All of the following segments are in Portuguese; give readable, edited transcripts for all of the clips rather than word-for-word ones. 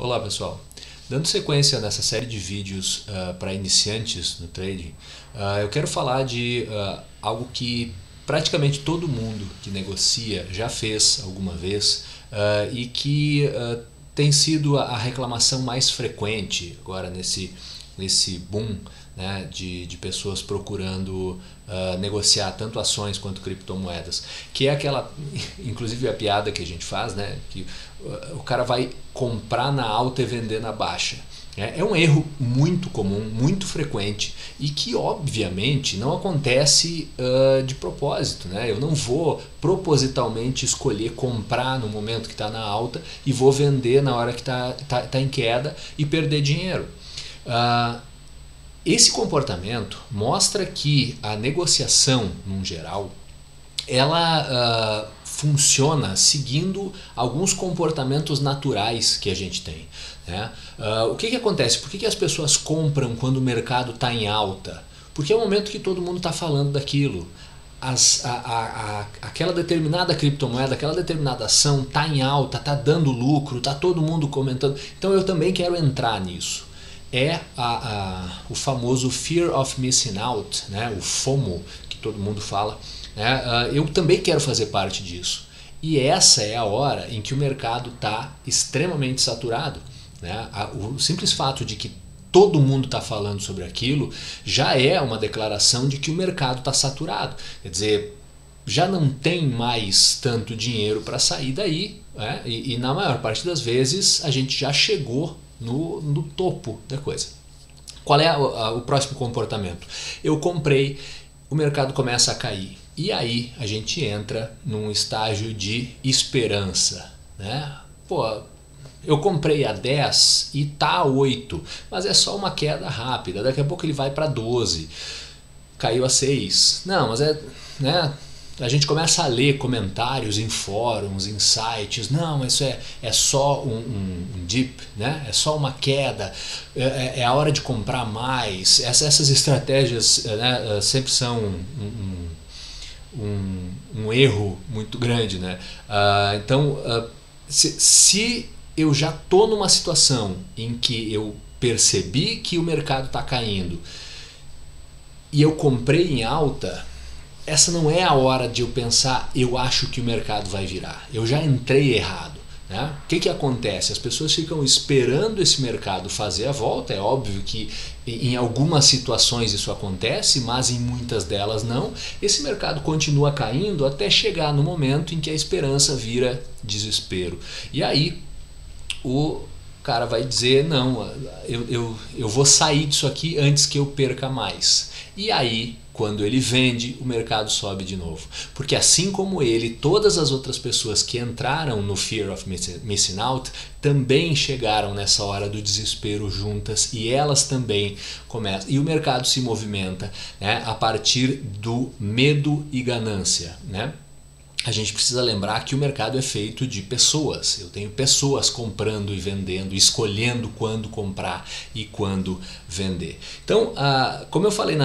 Olá pessoal, dando sequência nessa série de vídeos para iniciantes no trading, eu quero falar de algo que praticamente todo mundo que negocia já fez alguma vez e que tem sido a reclamação mais frequente agora nesse boom, né, de pessoas procurando negociar tanto ações quanto criptomoedas, que é aquela, inclusive a piada que a gente faz, né, que o cara vai comprar na alta e vender na baixa. É um erro muito comum, muito frequente e que obviamente não acontece de propósito, né? Eu não vou propositalmente escolher comprar no momento que está na alta e vou vender na hora que tá em queda e perder dinheiro. Esse comportamento mostra que a negociação, num geral, ela funciona seguindo alguns comportamentos naturais que a gente tem, né? O que acontece? Por que as pessoas compram quando o mercado está em alta? Porque é o momento que todo mundo está falando daquilo. Aquela determinada criptomoeda, aquela determinada ação está em alta, está dando lucro, está todo mundo comentando. Então eu também quero entrar nisso. É o famoso Fear of Missing Out, né? O FOMO, que todo mundo fala. Eu também quero fazer parte disso. E essa é a hora em que o mercado está extremamente saturado, né? O simples fato de que todo mundo está falando sobre aquilo já é uma declaração de que o mercado está saturado. Quer dizer, já não tem mais tanto dinheiro para sair daí, né? E na maior parte das vezes a gente já chegou no topo da coisa. Qual é o próximo comportamento? Eu comprei, o mercado começa a cair. E aí a gente entra num estágio de esperança, né? Pô, eu comprei a 10 e tá a 8, mas é só uma queda rápida, daqui a pouco ele vai para 12, caiu a 6. Não, mas né? A gente começa a ler comentários em fóruns, em sites, não, isso é só um dip, né? É só uma queda, é a hora de comprar mais. Essas estratégias, né, sempre são um erro muito grande, né? Então, se eu já estou numa situação em que eu percebi que o mercado está caindo e eu comprei em alta, essa não é a hora de eu pensar, eu acho que o mercado vai virar. Eu já entrei errado, né? O que acontece? As pessoas ficam esperando esse mercado fazer a volta. É óbvio que em algumas situações isso acontece, mas em muitas delas não. Esse mercado continua caindo até chegar no momento em que a esperança vira desespero. E aí o cara vai dizer, não, eu vou sair disso aqui antes que eu perca mais. E aí, quando ele vende, o mercado sobe de novo. Porque assim como ele, todas as outras pessoas que entraram no Fear of Missing Out também chegaram nessa hora do desespero juntas e elas também começam. E o mercado se movimenta, né, a partir do medo e ganância, né? A gente precisa lembrar que o mercado é feito de pessoas. Eu tenho pessoas comprando e vendendo, escolhendo quando comprar e quando vender. Então, como eu falei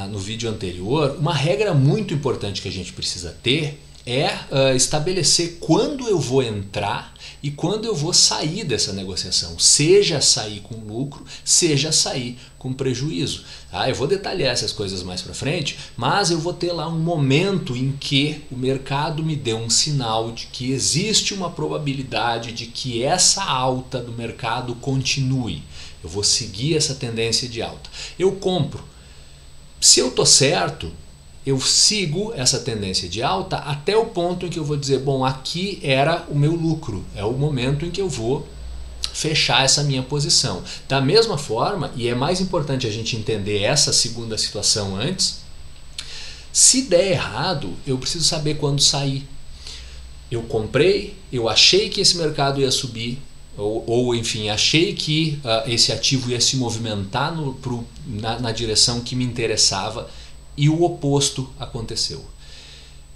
no vídeo anterior, uma regra muito importante que a gente precisa ter é estabelecer quando eu vou entrar e quando eu vou sair dessa negociação, seja sair com lucro, seja sair com prejuízo. Eu vou detalhar essas coisas mais para frente, mas eu vou ter lá um momento em que o mercado me deu um sinal de que existe uma probabilidade de que essa alta do mercado continue. Eu vou seguir essa tendência de alta. Eu compro. Se eu estou certo, eu sigo essa tendência de alta até o ponto em que eu vou dizer, bom, aqui era o meu lucro, é o momento em que eu vou fechar essa minha posição. Da mesma forma, e é mais importante a gente entender essa segunda situação antes, se der errado, eu preciso saber quando sair. Eu comprei, eu achei que esse mercado ia subir, ou enfim, achei que esse ativo ia se movimentar na direção que me interessava, e o oposto aconteceu.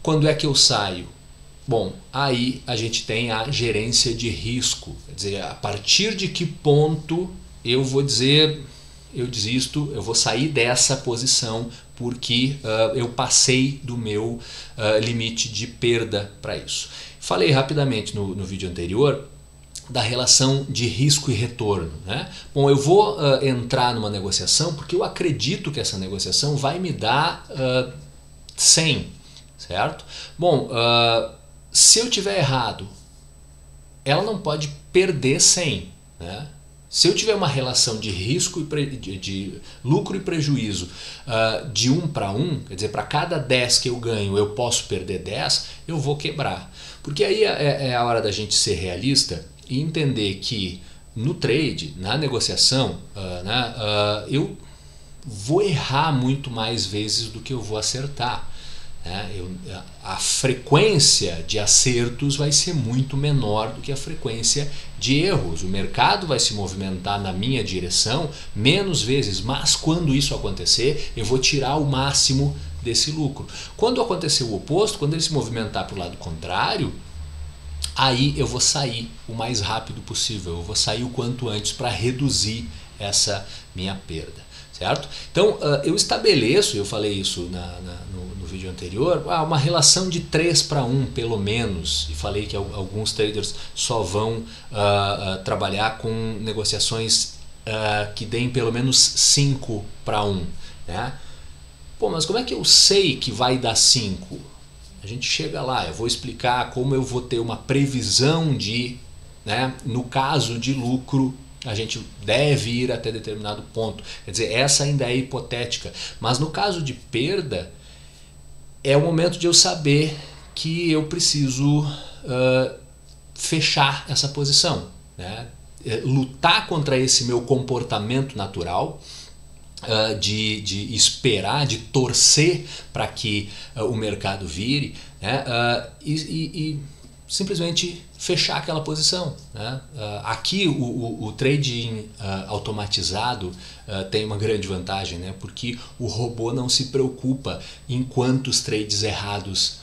Quando é que eu saio? Bom, aí a gente tem a gerência de risco. Quer dizer, a partir de que ponto eu vou dizer, eu desisto, eu vou sair dessa posição porque eu passei do meu limite de perda para isso. Falei rapidamente no vídeo anterior, da relação de risco e retorno, né? Bom, eu vou entrar numa negociação porque eu acredito que essa negociação vai me dar 100, certo? Bom, se eu tiver errado, ela não pode perder 100, né? Se eu tiver uma relação de risco de lucro e prejuízo de 1 para 1, quer dizer, para cada 10 que eu ganho eu posso perder 10, eu vou quebrar. Porque aí é a hora da gente ser realista e entender que no trade, na negociação, eu vou errar muito mais vezes do que eu vou acertar. A frequência de acertos vai ser muito menor do que a frequência de erros. O mercado vai se movimentar na minha direção menos vezes, mas quando isso acontecer, eu vou tirar o máximo desse lucro. Quando acontecer o oposto, quando ele se movimentar para o lado contrário, aí eu vou sair o mais rápido possível, eu vou sair o quanto antes para reduzir essa minha perda, certo? Então eu estabeleço, eu falei isso no vídeo anterior, uma relação de 3 para 1 pelo menos, e falei que alguns traders só vão trabalhar com negociações que deem pelo menos 5 para 1, né? Pô, mas como é que eu sei que vai dar 5? A gente chega lá, eu vou explicar como eu vou ter uma previsão de, né, no caso de lucro, a gente deve ir até determinado ponto. Quer dizer, essa ainda é hipotética. Mas no caso de perda, é o momento de eu saber que eu preciso fechar essa posição, né? Lutar contra esse meu comportamento natural, de esperar, de torcer para que o mercado vire, né? E simplesmente fechar aquela posição, né? Aqui o trading automatizado tem uma grande vantagem, né? Porque o robô não se preocupa em quantos trades errados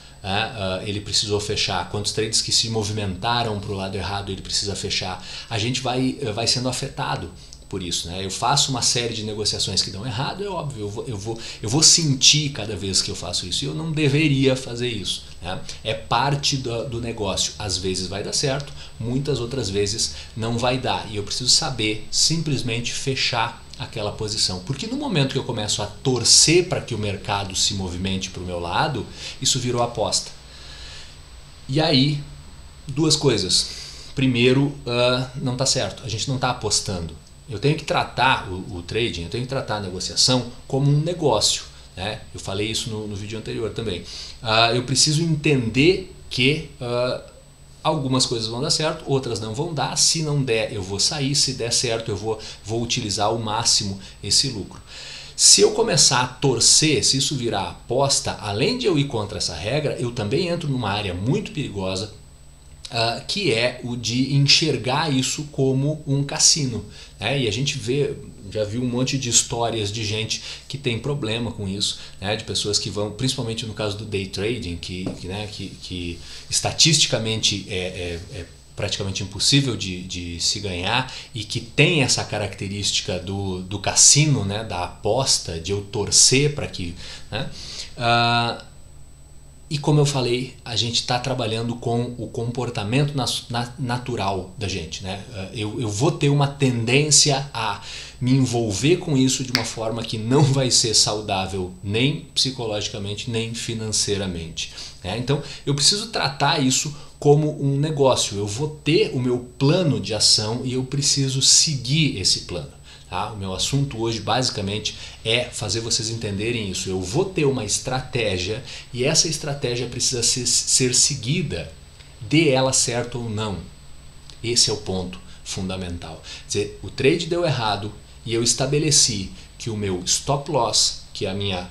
ele precisou fechar, quantos trades que se movimentaram para o lado errado ele precisa fechar. A gente vai sendo afetado por isso, né? Eu faço uma série de negociações que dão errado, é óbvio, eu vou sentir cada vez que eu faço isso, e eu não deveria fazer isso, né? É parte do negócio, às vezes vai dar certo, muitas outras vezes não vai dar, e eu preciso saber simplesmente fechar aquela posição, porque no momento que eu começo a torcer para que o mercado se movimente para o meu lado, isso virou aposta. E aí, duas coisas. Primeiro, não está certo, a gente não está apostando. Eu tenho que tratar o trading, eu tenho que tratar a negociação como um negócio, né? Eu falei isso no vídeo anterior também. Eu preciso entender que algumas coisas vão dar certo, outras não vão dar. Se não der, eu vou sair. Se der certo, eu vou utilizar ao máximo esse lucro. Se eu começar a torcer, se isso virar aposta, além de eu ir contra essa regra, eu também entro numa área muito perigosa, que é o de enxergar isso como um cassino, né? E a gente já viu um monte de histórias de gente que tem problema com isso, né? De pessoas que vão, principalmente no caso do day trading, que estatisticamente é praticamente impossível de se ganhar, e que tem essa característica do cassino, né? Da aposta, de eu torcer para que, né? E como eu falei, a gente está trabalhando com o comportamento natural da gente, né? Eu vou ter uma tendência a me envolver com isso de uma forma que não vai ser saudável nem psicologicamente, nem financeiramente, né? Então eu preciso tratar isso como um negócio. Eu vou ter o meu plano de ação e eu preciso seguir esse plano. Tá? O meu assunto hoje basicamente é fazer vocês entenderem isso. Eu vou ter uma estratégia e essa estratégia precisa ser seguida, dê ela certo ou não. Esse é o ponto fundamental. Quer dizer, o trade deu errado e eu estabeleci que o meu stop loss, que é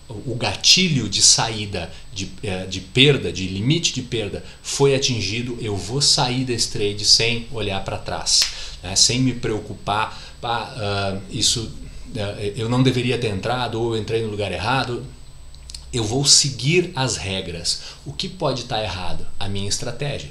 o gatilho de saída de perda, de limite de perda, foi atingido. Eu vou sair desse trade sem olhar para trás, né? Sem me preocupar, eu não deveria ter entrado, ou eu entrei no lugar errado. Eu vou seguir as regras. O que pode estar errado? A minha estratégia,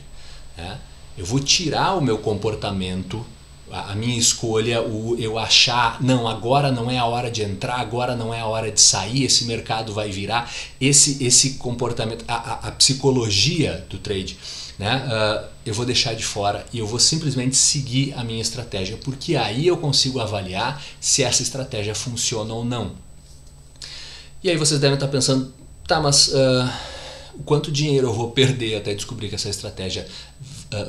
né? Eu vou tirar o meu comportamento A minha escolha, eu achar, não, agora não é a hora de entrar, agora não é a hora de sair, esse mercado vai virar, esse comportamento, a psicologia do trade, né? Eu vou deixar de fora e eu vou simplesmente seguir a minha estratégia, porque aí eu consigo avaliar se essa estratégia funciona ou não. E aí vocês devem estar pensando, tá, mas quanto dinheiro eu vou perder até descobrir que essa estratégia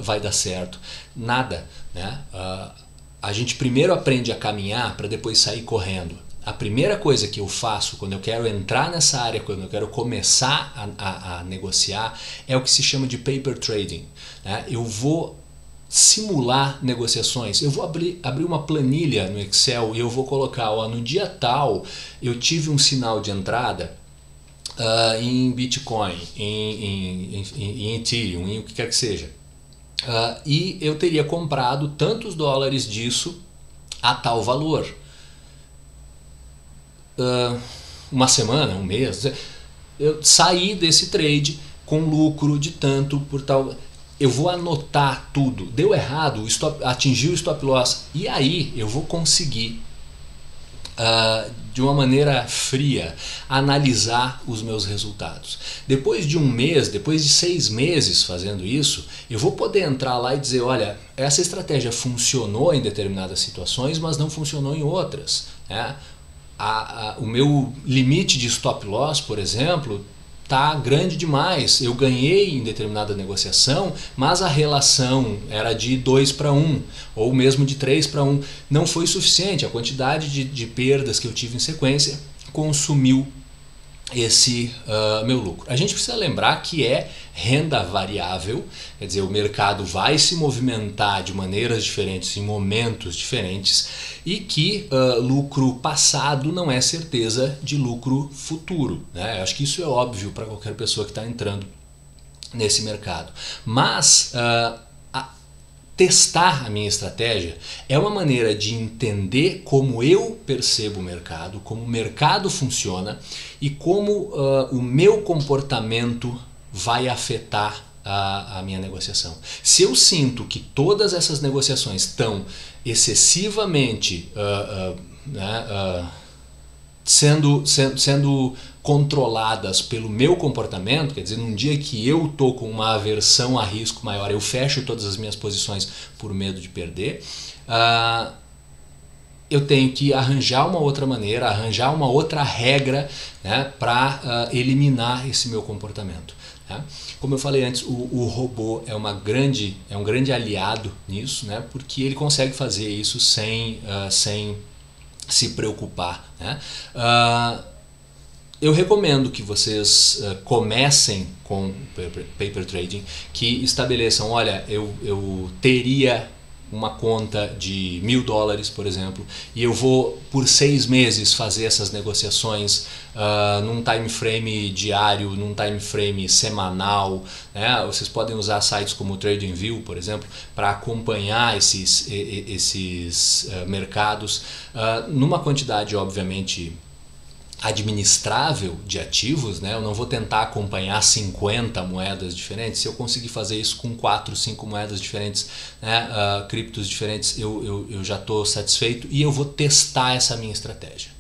vai dar certo? Nada, né? A gente primeiro aprende a caminhar para depois sair correndo. A primeira coisa que eu faço quando eu quero entrar nessa área, quando eu quero começar a negociar, é o que se chama de paper trading, né? Eu vou simular negociações, eu vou abrir uma planilha no Excel e eu vou colocar, ó, no dia tal eu tive um sinal de entrada em Bitcoin, em Ethereum, em o que quer que seja. E eu teria comprado tantos dólares disso a tal valor. Uma semana, um mês, eu saí desse trade com lucro de tanto por tal. Eu vou anotar tudo. Deu errado, atingiu o stop loss, e aí eu vou conseguir de uma maneira fria analisar os meus resultados. Depois de um mês, depois de 6 meses fazendo isso, eu vou poder entrar lá e dizer, olha, essa estratégia funcionou em determinadas situações, mas não funcionou em outras, né? O meu limite de stop loss, por exemplo, tá grande demais. Eu ganhei em determinada negociação, mas a relação era de 2-1 ou mesmo de 3-1. Não foi suficiente. A quantidade de perdas que eu tive em sequência consumiu esse meu lucro. A gente precisa lembrar que é renda variável, quer dizer, o mercado vai se movimentar de maneiras diferentes, em momentos diferentes, e que lucro passado não é certeza de lucro futuro, né? Eu acho que isso é óbvio para qualquer pessoa que está entrando nesse mercado. Mas testar a minha estratégia é uma maneira de entender como eu percebo o mercado, como o mercado funciona e como o meu comportamento vai afetar a minha negociação. Se eu sinto que todas essas negociações estão excessivamente sendo controladas pelo meu comportamento, quer dizer, num dia que eu estou com uma aversão a risco maior, eu fecho todas as minhas posições por medo de perder, eu tenho que arranjar uma outra maneira, arranjar uma outra regra, né, para eliminar esse meu comportamento. Né? Como eu falei antes, o robô é um grande aliado nisso, né, porque ele consegue fazer isso sem se preocupar, né? Eu recomendo que vocês comecem com paper trading, que estabeleçam, olha, eu teria uma conta de $1000, por exemplo, e eu vou por 6 meses fazer essas negociações num time frame diário, num time frame semanal, né? Vocês podem usar sites como o TradingView, por exemplo, para acompanhar esses mercados numa quantidade, obviamente, administrável de ativos, né? Eu não vou tentar acompanhar 50 moedas diferentes. Se eu conseguir fazer isso com 4, 5 moedas diferentes, né, criptos diferentes, eu já estou satisfeito e eu vou testar essa minha estratégia.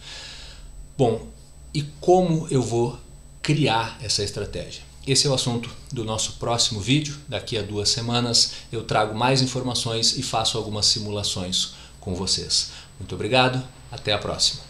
Bom, e como eu vou criar essa estratégia? Esse é o assunto do nosso próximo vídeo. Daqui a 2 semanas eu trago mais informações e faço algumas simulações com vocês. Muito obrigado, até a próxima.